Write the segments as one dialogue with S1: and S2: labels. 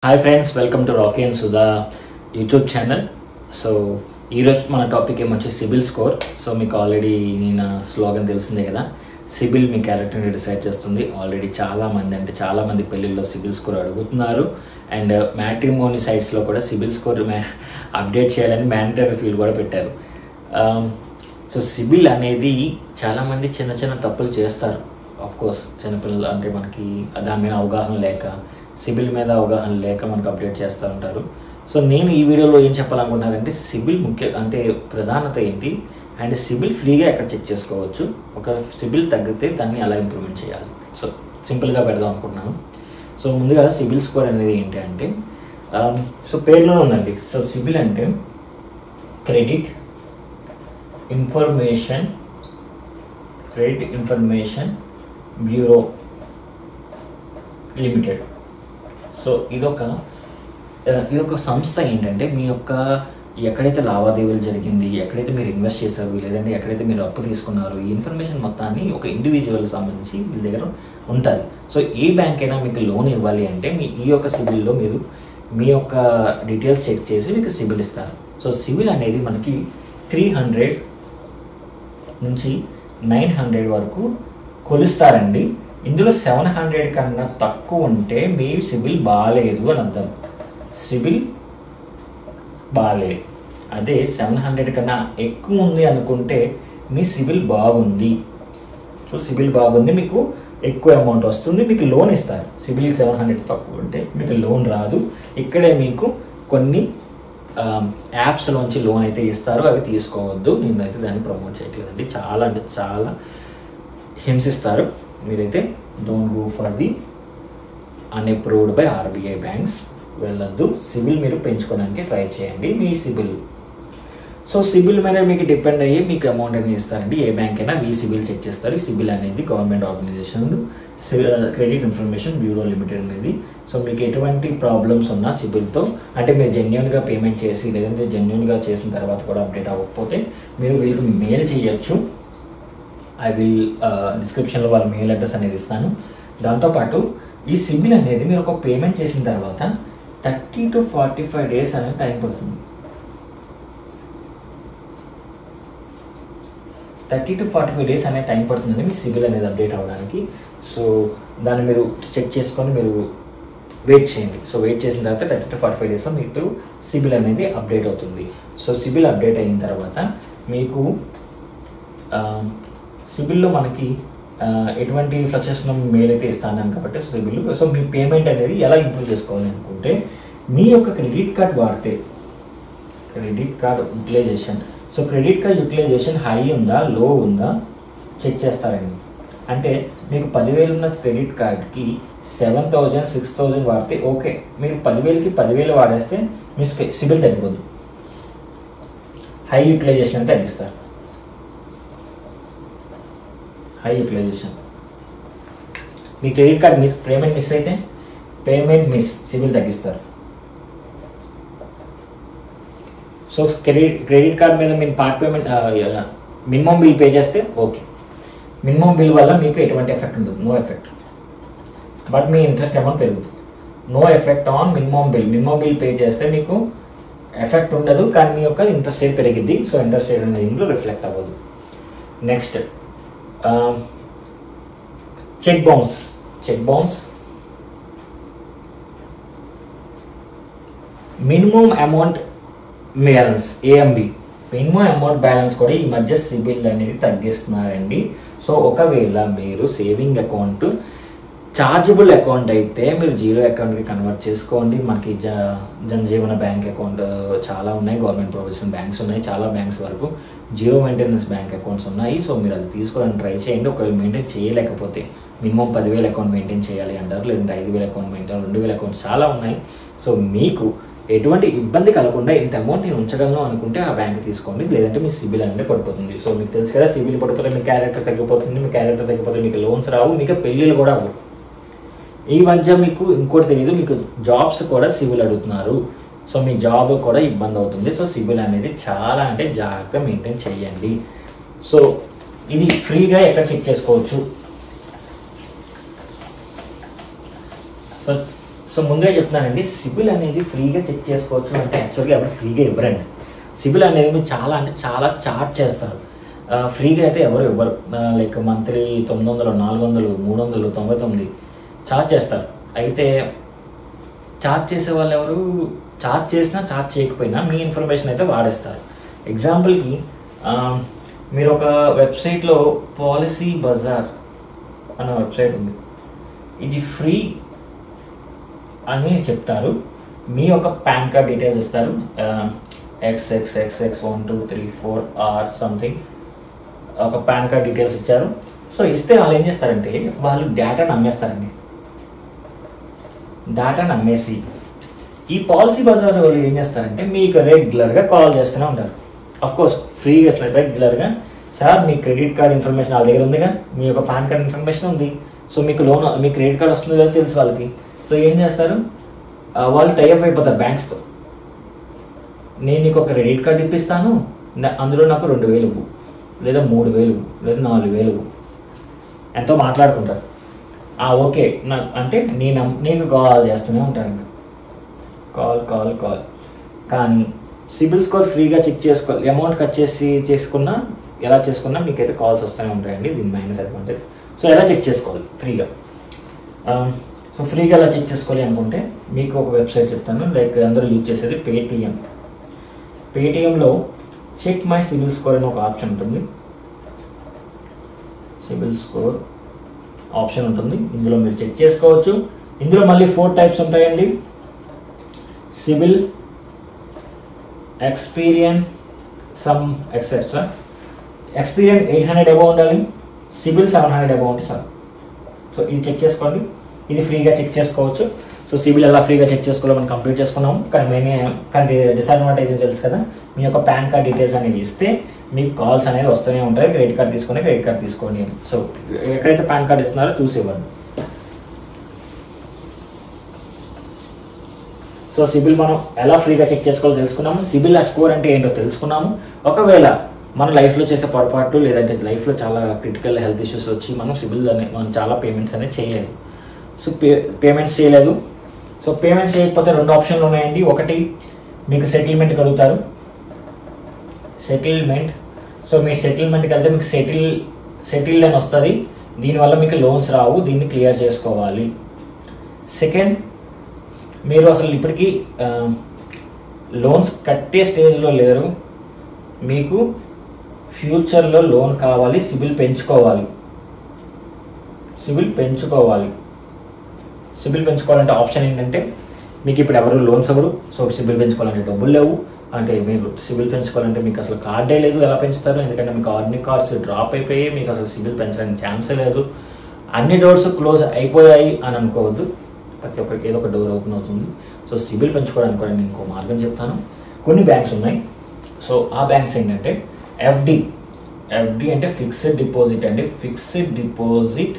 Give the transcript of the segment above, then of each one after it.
S1: Hi friends, welcome to Rocky and Sudha YouTube channel. So ఈరోజు మన topic ఏమొచ్చి CIBIL score. So మీకు already నేను slogan తెలిసిందే కదా, సిబిల్ మీ క్యారెక్టర్ని డిసైడ్ చేస్తుంది. ఆల్రెడీ చాలామంది పెళ్ళిళ్ళలో సిబిల్ స్కోర్ అడుగుతున్నారు. అండ్ మ్యాట్రిమోనీ సైట్స్లో కూడా సిబిల్ స్కోర్ అప్డేట్ చేయాలని మ్యాండేటరీ ఫీల్డ్ కూడా పెట్టారు. సో సిబిల్ అనేది చాలామంది చిన్న చిన్న తప్పులు చేస్తారు. ఆఫ్కోర్స్ చిన్నపిల్లలు అంటే మనకి దాని మీద అవగాహన లేక, సిబిల్ మీద అవగాహన లేక మనకు అప్డేట్ చేస్తూ ఉంటారు. సో నేను ఈ వీడియోలో ఏం చెప్పాలనుకుంటున్నానంటే, సిబిల్ ప్రధానత ఏంటి అండ్ సిబిల్ ఫ్రీగా ఎక్కడ చెక్ చేసుకోవచ్చు, ఒక సిబిల్ తగ్గితే దాన్ని ఎలా ఇంప్రూవ్మెంట్ చేయాలి. సో సింపుల్గా పెడదాం అనుకుంటున్నాను. సో ముందుగా సిబిల్ స్కోర్ అనేది ఏంటి అంటే, సో పేరులో ఉందండి. సో సిబిల్ అంటే credit information bureau limited. So ఇదొక సంస్థ. ఏంటంటే మీ యొక్క ఎక్కడైతే లావాదేవీలు జరిగింది, ఎక్కడైతే మీరు ఇన్వెస్ట్ చేశారు, లేదంటే ఎక్కడైతే మీరు అప్పు తీసుకున్నారు, ఈ ఇన్ఫర్మేషన్ మొత్తాన్ని ఒక ఇండివిజువల్ సంబంధించి వీళ్ళ దగ్గర ఉంటుంది. సో ఏ బ్యాంక్ అయినా మీకు లోన్ ఇవ్వాలి అంటే ఈ యొక్క సిబిల్లో మీరు మీ యొక్క డీటెయిల్స్ చెక్ చేసి మీకు సిబిల్ ఇస్తారు. సో సిబిల్ అనేది మనకి 300 నుంచి 900 వరకు కొలుస్తారండి. ఇందులో 700 కన్నా తక్కువ ఉంటే మీ సిబిల్ బాగాలేదు అని అర్థం. సిబిల్ బాగాలేదు. అదే 700 కన్నా ఎక్కువ ఉంది అనుకుంటే మీ సిబిల్ బాగుంది. సో సిబిల్ బాగుంది, మీకు ఎక్కువ అమౌంట్ వస్తుంది, మీకు లోన్ ఇస్తారు. సిబిల్ 700 తక్కువ ఉంటే మీకు లోన్ రాదు. ఇక్కడే మీకు కొన్ని యాప్స్లోంచి లోన్ అయితే ఇస్తారు, అవి తీసుకోవద్దు. నేనైతే దాన్ని ప్రమోట్ చేయట్లేదండి. చాలా అంటే చాలా హింసిస్తారు. మీరైతే don't go for the unapproved by RBI banks వెళ్ళొద్దు. సిబిల్ మీరు పెంచుకోవడానికి ట్రై చేయండి మీ సిబిల్. సో సిబిల్ మీద మీకు డిపెండ్ అయ్యి మీకు అమౌంట్ అనేది ఇస్తారండి. ఏ బ్యాంక్ అయినా మీ సిబిల్ చెక్ చేస్తారు. సిబిల్ అనేది government organisation, credit information bureau limited అనేది. సో మీకు ఎటువంటి ప్రాబ్లమ్స్ ఉన్నా సిబిల్తో, అంటే మీరు జెన్యున్గా పేమెంట్ చేసి లేదంటే జెన్యున్గా చేసిన తర్వాత కూడా అప్డేట్ అవ్వకపోతే మీరు వీళ్ళకి మెయిల్ చేయొచ్చు. ఐ విల్ డిస్క్రిప్షన్లో వాళ్ళ మెయిల్ అడ్రస్ అనేది ఇస్తాను. దాంతోపాటు ఈ సిబిల్ అనేది మీరు ఒక పేమెంట్ చేసిన తర్వాత 30 to 45 days అనేది టైం పడుతుంది. 30 to 45 days అనే టైం పడుతుందండి మీ సిబిల్ అనేది అప్డేట్ అవ్వడానికి. సో దాన్ని మీరు చెక్ చేసుకొని మీరు వెయిట్ చేయండి. సో వెయిట్ చేసిన తర్వాత 30 to 45 daysలో మీకు సిబిల్ అనేది అప్డేట్ అవుతుంది. సో సిబిల్ అప్డేట్ అయిన తర్వాత మీకు సిబిల్లో మనకి ఎటువంటి ఫ్లక్చుయేషన్ మెయిల్ అయితే ఇస్తాను కాబట్టి సిబిల్. సో మీ పేమెంట్ అనేది ఎలా ఇంప్రూవ్ చేసుకోవాలి అనుకుంటే, మీ యొక్క క్రెడిట్ కార్డ్ వాడితే credit card utilisation, so credit card utilisation high ఉందా లో ఉందా చెక్ చేస్తారండి. అంటే మీకు 10,000 ఉన్న క్రెడిట్ కార్డ్కి 7,000 6,000 వాడితే ఓకే. మీరు 10,000కి 10,000 వాడేస్తే మీ సిబిల్ తగ్గిపోద్దు. హై యూటిలైజేషన్ అంటే తగ్గిస్తారు. హై యూటిలైజేషన్ మీ క్రెడిట్ కార్డ్ పేమెంట్ మిస్ అయితే సిబిల్ తగ్గిస్తారు. సో క్రెడిట్ కార్డ్ మీద మీరు part payment minimum bill pay చేస్తే ఓకే. మినిమం బిల్ వల్ల మీకు ఎటువంటి ఎఫెక్ట్ ఉండదు, నో ఎఫెక్ట్. బట్ మీ ఇంట్రెస్ట్ అమౌంట్ పెరుగుతుంది. No effect on minimum bill. Minimum bill pay చేస్తే మీకు ఎఫెక్ట్ ఉండదు, కానీ మీ యొక్క ఇంట్రెస్ట్ రేట్ పెరిగింది. సో ఇంట్రెస్ట్ రేట్ అనేది ఇందులో రిఫ్లెక్ట్ అవ్వదు. Next cheque bounce minimum amount balance, AMB minimum amount balance కూడా ఈ మధ్య సిబిల్ అనేది తగ్గిస్తున్నారండి. సో ఒకవేళ మీరు సేవింగ్ అకౌంట్ చార్జబుల్ అకౌంట్ అయితే మీరు జీరో అకౌంట్కి కన్వర్ట్ చేసుకోండి. మనకి జనజీవన బ్యాంక్ అకౌంట్ చాలా ఉన్నాయి, గవర్నమెంట్ ప్రొవిజన్ బ్యాంక్స్ ఉన్నాయి, చాలా బ్యాంక్స్ వరకు జీరో మెయింటెనెన్స్ బ్యాంక్ అకౌంట్స్ ఉన్నాయి. సో మీరు అది తీసుకోవడానికి ట్రై చేయండి. ఒకవేళ మెయింటైన్ చేయలేకపోతే మినిమం 10,000 అకౌంట్ మెయింటైన్ చేయాలి అంటారు, లేదంటే 5,000 అకౌంట్ మెయింటైన్, 2,000 అకౌంట్స్ చాలా ఉన్నాయి. సో మీకు ఎటువంటి ఇబ్బంది కలగకుండా ఇంత అమౌంట్ నేను ఉంచగలను అనుకుంటే ఆ బ్యాంక్ తీసుకోండి, లేదంటే మీ సిబిల్ అనేది పడిపోతుంది. సో మీకు తెలుసు కదా, సిబిల్ పడిపోతే మీ క్యారెక్టర్ తగ్గిపోతుంది. మీ క్యారెక్టర్ తగ్గిపోతే మీకు లోన్స్ రావు, మీకు పెళ్ళిళ్ళు కూడా అవ్వవు. ఈ మధ్య మీకు ఇంకోటి తెలియదు, మీకు జాబ్స్ కూడా సిబిల్ అడుగుతున్నారు. సో మీ జాబ్ కూడా ఇబ్బంది అవుతుంది. సో సిబిల్ అనేది చాలా అంటే జాగ్రత్తగా మెయింటైన్ చేయండి. సో ఇది ఫ్రీగా ఎక్కడ చెక్ చేసుకోవచ్చు. సో సో ముందే చెప్తున్నానండి, సిబిల్ అనేది ఫ్రీగా చెక్ చేసుకోవచ్చు అంటే యాక్చువల్గా ఎవరు ఫ్రీగా ఇవ్వరండి. సిబిల్ అనేది మీరు చాలా అంటే చాలా చార్జ్ చేస్తారు. ఫ్రీగా అయితే ఎవరు ఇవ్వరు. లైక్ మంత్లీ 900, 400, 399 చార్జ్ చేస్తారు. అయితే చార్జ్ చేసే వాళ్ళు ఎవరు? చార్జ్ చేసినా చార్జ్ చేయకపోయినా మీ ఇన్ఫర్మేషన్ అయితే వాడేస్తారు. ఎగ్జాంపుల్కి మీరు ఒక వెబ్సైట్లో పాలసీ బజార్ అనే వెబ్సైట్ ఉంది, ఇది ఫ్రీ అని చెప్తారు. మీ యొక్క పాన్ కార్డ్ డీటెయిల్స్ ఇస్తారు, XXXX1234R సంథింగ్ ఒక పాన్ కార్డ్ డీటెయిల్స్ ఇచ్చారు. సో ఇస్తే వాళ్ళు ఏం చేస్తారంటే వాళ్ళు డేటాను అమ్మేస్తారండి. డేటాను అమ్మేసి ఈ పాలసీ బజార్ వాళ్ళు ఏం చేస్తారంటే మీకు రెగ్యులర్గా కాల్ చేస్తూనే ఉంటారు. అఫ్కోర్స్ ఫ్రీగా రెగ్యులర్గా, సార్ మీ క్రెడిట్ కార్డ్ ఇన్ఫర్మేషన్ వాళ్ళ దగ్గర ఉందిగా, మీ యొక్క పాన్ కార్డ్ ఇన్ఫర్మేషన్ ఉంది, సో మీకు లోన్ మీ క్రెడిట్ కార్డ్ వస్తుంది కదా తెలుసు వాళ్ళకి. సో ఏం చేస్తారు, వాళ్ళు టైఅప్ అయిపోతారు బ్యాంక్స్తో. నేను నీకు ఒక క్రెడిట్ కార్డ్ ఇప్పిస్తాను, అందులో నాకు 2000 లేదా 3000 లేదా 4000 ఎంతో మాట్లాడుకుంటారు. ఓకే నాకు అంటే నీకు కాల్ చేస్తూనే ఉంటాను, ఇంకా కాల్. కానీ సిబిల్ స్కోర్ ఫ్రీగా చెక్ చేసుకోవాలి. అమౌంట్ కట్ చేసుకున్నా ఎలా చేసుకున్నా మీకైతే కాల్స్ వస్తూనే ఉంటాయండి. దీని మైనస్ అడ్వాంటేజ్. సో ఎలా చెక్ చేసుకోవాలి ఫ్రీగా? సో ఫ్రీగా ఎలా చెక్ చేసుకోవాలి అనుకుంటే మీకు ఒక వెబ్సైట్ చెప్తాను. లైక్ అందరూ యూజ్ చేసేది పేటిఎం. పేటిఎంలో చెక్ మై సిబిల్ స్కోర్ అని ఒక ఆప్షన్ ఉంటుంది. సిబిల్ స్కోర్ ఆప్షన్ ఉంటుంది, ఇందులో మీరు చెక్ చేసుకోవచ్చు. ఇందులో మళ్ళీ 4 టైప్స్ ఉంటాయండి. CIBIL, Experian, some etcetera. Experian 800 above ఉండాలి, సిబిల్ 700 అబౌవ్ ఉంటే చాలు. సో ఇది చెక్ చేసుకోండి, ఇది ఫ్రీగా చెక్ చేసుకోవచ్చు. సో సిబిల్ ఎలా ఫ్రీగా చెక్ చేసుకోవాలో మనం కంప్లీట్ చేసుకున్నాము. కానీ డిసడ్వాంటేజ్ తెలుసు కదా, మీ యొక్క పాన్ కార్డ్ డీటెయిల్స్ అనేవి ఇస్తే మీకు కాల్స్ అనేది వస్తూనే ఉంటాయి. క్రెడిట్ కార్డ్ తీసుకోండి. సో ఎక్కడైతే పాన్ కార్డ్ ఇస్తున్నారో చూసి ఇవ్వండి. సో సిబిల్ మనం ఎలా ఫ్రీగా చెక్ చేసుకోవాలో తెలుసుకున్నాము. సిబిల్ స్కోర్ అంటే ఏంటో తెలుసుకున్నాము. ఒకవేళ మన లైఫ్లో చేసే పొరపాట్లు లేదంటే లైఫ్లో చాలా క్రిటికల్ హెల్త్ ఇష్యూస్ వచ్చి మనం సిబిల్ మనం చాలా పేమెంట్స్ అనేది చేయలేదు. సో పేమెంట్స్ చేయలేదు. సో పేమెంట్స్ చేయకపోతే 2 ఆప్షన్లు ఉన్నాయండి. ఒకటి మీకు సెటిల్మెంట్కి అడుగుతారు, సెటిల్మెంట్. సో మీ సెటిల్మెంట్కి వెళ్తే మీకు సెటిల్డ్ అని వస్తుంది. దీనివల్ల మీకు లోన్స్ రావు, దీన్ని క్లియర్ చేసుకోవాలి. సెకండ్, మీరు అసలు ఇప్పటికీ లోన్స్ కట్టే స్టేజ్లో లేరు, మీకు ఫ్యూచర్లో లోన్ కావాలి, సిబిల్ పెంచుకోవాలి. సిబిల్ పెంచుకోవాలంటే ఆప్షన్ ఏంటంటే మీకు ఇప్పుడు ఎవరు లోన్స్ అవ్వరు. సో సిబిల్ పెంచుకోవాలంటే డబ్బులు లేవు. అంటే మీరు సిబిల్ పెంచుకోవాలంటే మీకు అసలు కార్డే లేదు, ఎలా పెంచుతారు? ఎందుకంటే మీకు అన్ని కార్డ్స్ డ్రాప్ అయిపోయి మీకు అసలు సిబిల్ పెంచడానికి ఛాన్సే లేదు. అన్ని డోర్స్ క్లోజ్ అయిపోయాయి అని అనుకోవద్దు, ప్రతి ఒక్కరికి ఏదో ఒక డోర్ ఓపెన్ అవుతుంది. సో సిబిల్ పెంచుకోవడానికి కూడా నేను ఇంకో మార్గం చెప్తాను. కొన్ని బ్యాంక్స్ ఉన్నాయి. సో ఆ బ్యాంక్స్ ఏంటంటే ఎఫ్డి అంటే ఫిక్స్డ్ డిపాజిట్ అండి. Fixed deposit.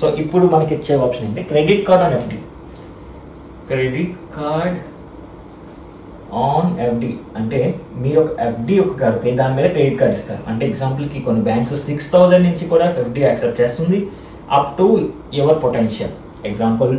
S1: సో ఇప్పుడు మనకి ఇచ్చే ఆప్షన్ ఏంటి? Credit card on FD. Credit card on FD అంటే మీరు ఒక ఎఫ్డి ఒక కడితే దాని మీద క్రెడిట్ కార్డ్ ఇస్తారు. అంటే ఎగ్జాంపుల్కి కొన్ని బ్యాంక్స్ 6000 నుంచి కూడా ఎఫ్డి యాక్సెప్ట్ చేస్తుంది, up to your potential. Example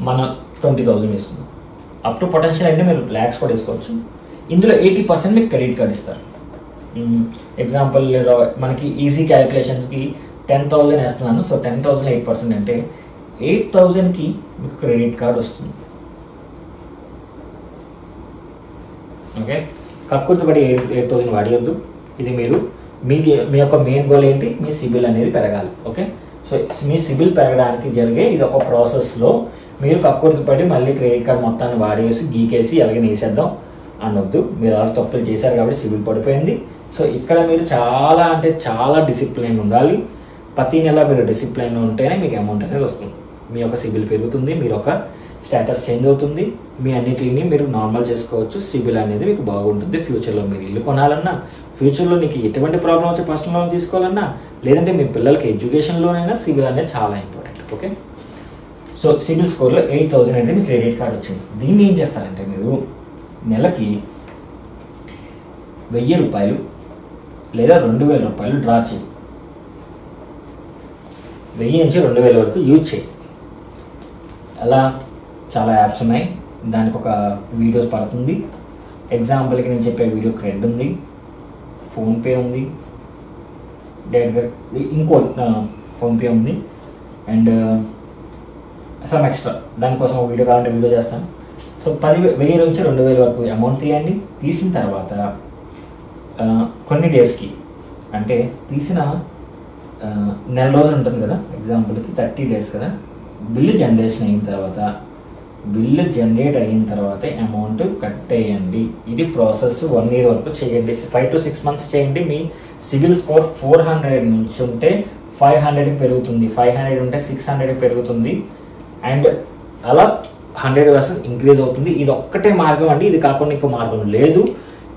S1: మన 20,000 వేసుకుందాం, అప్ టు పొటెన్షియల్ అంటే మీరు ల్యాక్స్ కూడా వేసుకోవచ్చు. ఇందులో 80% మీకు క్రెడిట్ కార్డ్ ఇస్తారు. ఎగ్జాంపుల్ మనకి ఈజీ క్యాలిక్యులేషన్స్కి 10,000 వేస్తున్నాను. సో 10,000 8% అంటే 8,000కి మీకు క్రెడిట్ కార్డ్ వస్తుంది. ఓకే, కక్కుర్తిపడి 8,000 వాడియొద్దు. ఇది మీ యొక్క మెయిన్ గోల్ ఏంటి? మీ సిబిల్ అనేది పెరగాలి. ఓకే, సో మీ సిబిల్ పెరగడానికి జరిగే ఇది ఒక ప్రాసెస్లో మీరు కక్కుర్తిపడి మళ్ళీ క్రెడిట్ కార్డ్ మొత్తాన్ని వాడేసి గీకేసి అలాగే వేసేద్దాం అనొద్దు. మీరు అలా తప్పులు చేశారు కాబట్టి సిబిల్ పడిపోయింది. సో ఇక్కడ మీరు చాలా అంటే చాలా డిసిప్లైన్ ఉండాలి. ప్రతి నెల మీరు డిసిప్లైన్ ఉంటేనే మీకు అమౌంట్ అనేది వస్తుంది. మీ యొక్క సిబిల్ పెరుగుతుంది, మీరు ఒక స్టేటస్ చేంజ్ అవుతుంది, మీ అన్నిటిని మీరు నార్మల్ చేసుకోవచ్చు. సిబిల్ అనేది మీకు బాగుంటుంది. ఫ్యూచర్లో మీరు ఇల్లు కొనాలన్నా, ఫ్యూచర్లో నీకు ఎటువంటి ప్రాబ్లం వచ్చి పర్సనల్ లోన్ తీసుకోవాలన్నా, లేదంటే మీ పిల్లలకి ఎడ్యుకేషన్ లోన్ అయినా సిబిల్ అనేది చాలా ఇంపార్టెంట్. ఓకే, సో సిబిల్ స్కోర్లో 8,000 అయితే మీ క్రెడిట్ కార్డ్ వచ్చింది. దీన్ని ఏం చేస్తారంటే మీరు నెలకి 1000 రూపాయలు లేదా 2000 రూపాయలు డ్రా చేయి. 1000 నుంచి 2000 వరకు యూజ్ చేయి. అలా చాలా యాప్స్ ఉన్నాయి, దానికి ఒక వీడియోస్ పడుతుంది. ఎగ్జాంపుల్కి నేను చెప్పే వీడియో క్రెడ్ ఉంది, ఫోన్పే ఉంది, డైరెక్ట్గా ఇంకో ఫోన్పే ఉంది, అండ్ సమ్ ఎక్స్ట్రా. దానికోసం ఒక వీడియో కావాలంటే వీడియో చేస్తాను. సో 10,000 నుంచి 2000 వరకు అమౌంట్ తీయండి. తీసిన తర్వాత కొన్ని డేస్కి, అంటే తీసిన నెల రోజులు ఉంటుంది కదా, ఎగ్జాంపుల్కి 30 డేస్ కదా, బిల్లు జనరేట్ అయిన తర్వాత అమౌంట్ కట్టేయండి. ఇది ప్రాసెస్ 1 year వరకు చేయండి. 5 to 6 months చేయండి. మీ సిబిల్ స్కోర్ 400 నుంచి ఉంటే 500కి పెరుగుతుంది, 500 ఉంటే 600కి పెరుగుతుంది, అండ్ అలా 100% ఇంక్రీజ్ అవుతుంది. ఇది ఒక్కటే మార్గం అండి, ఇది కాకుండా ఇంకో మార్గం లేదు.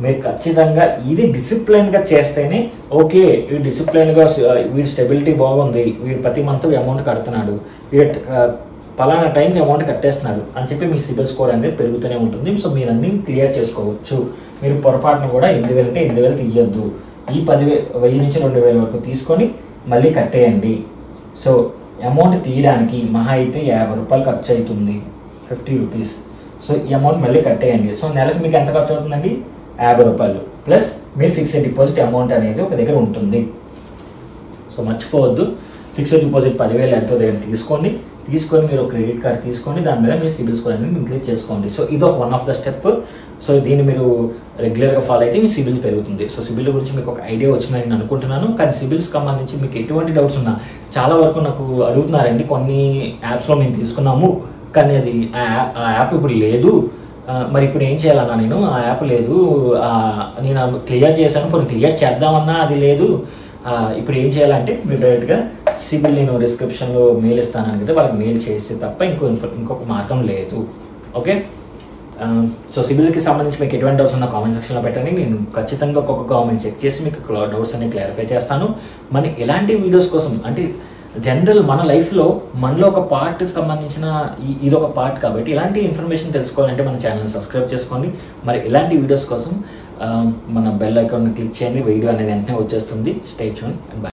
S1: మీరు ఖచ్చితంగా ఇది డిసిప్లైన్గా చేస్తేనే ఓకే, వీడు డిసిప్లైన్గా, వీడి స్టెబిలిటీ బాగుంది, వీడు ప్రతి మంత్ అమౌంట్ కడుతున్నాడు, వీడు పలానా టైంకి అమౌంట్ కట్టేస్తున్నాడు అని చెప్పి మీ సిబిల్ స్కోర్ అనేది పెరుగుతూనే ఉంటుంది. సో మీరు అన్ని క్లియర్ చేసుకోవచ్చు. మీరు పొరపాటును కూడా 8,000 అంటే 8,000 తీయొద్దు. ఈ 10,000 నుంచి 2,000 వరకు తీసుకొని మళ్ళీ కట్టేయండి. సో అమౌంట్ తీయడానికి మహా అయితే 50 రూపాయలు ఖర్చు అవుతుంది, 50 రూపీస్. సో ఈ అమౌంట్ మళ్ళీ కట్టేయండి. సో నెలకు మీకు ఎంత ఖర్చు అవుతుందండి? 50 రూపాయలు ప్లస్ మీరు ఫిక్స్డ్ డిపాజిట్ అమౌంట్ అనేది ఒక దగ్గర ఉంటుంది. సో మర్చిపోవద్దు, ఫిక్స్డ్ డిపాజిట్ 10,000 ఎంతో దగ్గర తీసుకొని మీరు క్రెడిట్ కార్డ్ తీసుకొని దాని మీద మీ సిబిల్ స్కోర్ అనేది ఇంక్రీజ్ చేసుకోండి. సో ఇది ఒక 1 of the స్టెప్. సో దీన్ని మీరు రెగ్యులర్గా ఫాలో అయితే మీ సిబిల్ పెరుగుతుంది. సో సిబిల్ గురించి మీకు ఒక ఐడియా వచ్చిందని నేను అనుకుంటున్నాను. కానీ సిబిల్స్ సంబంధించి మీకు ఎటువంటి డౌట్స్ ఉన్నా చాలా వరకు నాకు అడుగుతున్నారండి. కొన్ని యాప్స్లో మేము తీసుకున్నాము, కానీ అది ఆ యాప్ ఇప్పుడు లేదు, మరి ఇప్పుడు ఏం చేయాలన్నా, నేను ఆ యాప్ లేదు, నేను క్లియర్ చేశాను, ఇప్పుడు క్లియర్ చేద్దామన్నా అది లేదు, ఇప్పుడు ఏం చేయాలంటే మీరు డైరెక్ట్గా సిబిల్ నేను డిస్క్రిప్షన్లో మెయిల్ ఇస్తానని కదా, వాళ్ళకి మెయిల్ చేస్తే తప్ప ఇంకొక మార్గం లేదు. ఓకే, సో సిబిల్కి సంబంధించి మీకు ఎటువంటి డౌట్స్ ఉన్న కామెంట్ సెక్షన్లో పెట్టండి. నేను ఖచ్చితంగా ఒక్కొక్క కామెంట్ చెక్ చేసి మీకు డౌట్స్ అన్ని క్లారిఫై చేస్తాను. మరి ఎలాంటి వీడియోస్ కోసం అంటే జనరల్ మన లైఫ్లో మనలో ఒక పార్ట్ సంబంధించిన ఇది ఒక పార్ట్ కాబట్టి ఇలాంటి ఇన్ఫర్మేషన్ తెలుసుకోవాలంటే మన ఛానల్ సబ్స్క్రైబ్ చేసుకోండి. మరి ఇలాంటి వీడియోస్ కోసం మన బెల్ ఐకాన్ని క్లిక్ చేయండి, వీడియో అనేది వెంటనే వచ్చేస్తుంది. Stay tune and by.